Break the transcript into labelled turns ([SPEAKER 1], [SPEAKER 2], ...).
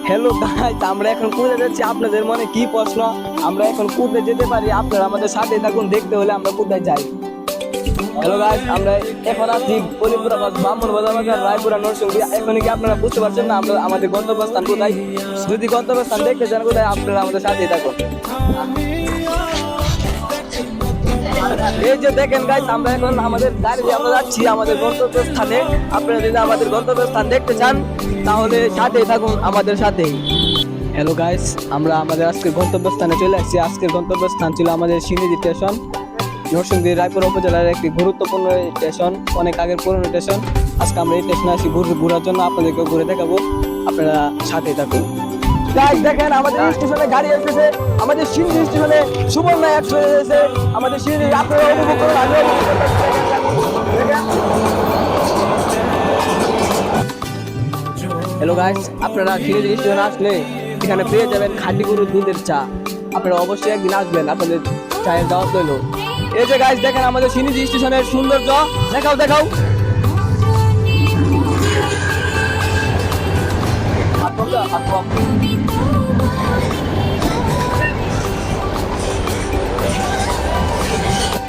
[SPEAKER 1] Hello guys, আমরা এখন কোথায় যাচ্ছি? আপনাদের মনে কি প্রশ্ন? আমরা এখন কোথায় যেতে পারি? আপনারা আমাদের সাথে থাকুন, দেখতে হলে আমরা কোথায় যাই। হ্যালো গাইস, আমরা এখন আছি বলিপুরা ব্রাহ্মণ বাজার রায়পুরা নরসিংদী। এখন কি আপনারা বুঝতে পারছেন না আমরা আমাদের গন্তব্যস্থান কোথায়? যদি গন্তব্যস্থান দেখতে চান কোথায়, আপনারা আমাদের সাথেই থাকুন। এই যে দেখেন গাইস, আমরা এখন আমাদের গাড়ি দিয়ে আমরা যাচ্ছি আমাদের গন্তব্যস্থানে। আপনারা যদি আমাদের গন্তব্যস্থান দেখতে চান তাহলে সাথেই থাকুন আমাদের সাথেই। হ্যালো গাইস, আমরা আমাদের আজকের গন্তব্যস্থানে চলে আসছি। আজকের গন্তব্যস্থান ছিল আমাদের সিনিজি স্টেশন, নরসিংদী রায়পুর উপজেলার একটি গুরুত্বপূর্ণ স্টেশন, অনেক আগের পুরনো স্টেশন। আজকে আমরা এই স্টেশনে আসি ঘোরার জন্য, আপনাদেরকে ঘুরে দেখাবো, আপনারা সাথেই থাকুন। গাইস দেখেন, আমাদের স্টেশনে গাড়ি এসেছে, আমাদের সিনিজি স্টেশনে সুবর্ণা এক্সপ্রেস এসেছে। আমাদের সিনিজি আপনারা উপভোগ করুন, আমিও উপভোগ করতেছি। হ্যালো গাইস, আপনারা সিনিজি স্টেশনে আসলে এখানে পেয়ে যাবেন খাঁটি গরুর দুধের চা। আপনারা অবশ্যই একদিন আসবেন, আপনাদের চায়ের দাওয়াত রইল। এই যে গাইস দেখেন আমাদের সিনিজি স্টেশনের সৌন্দর্য, দেখাও দেখাও।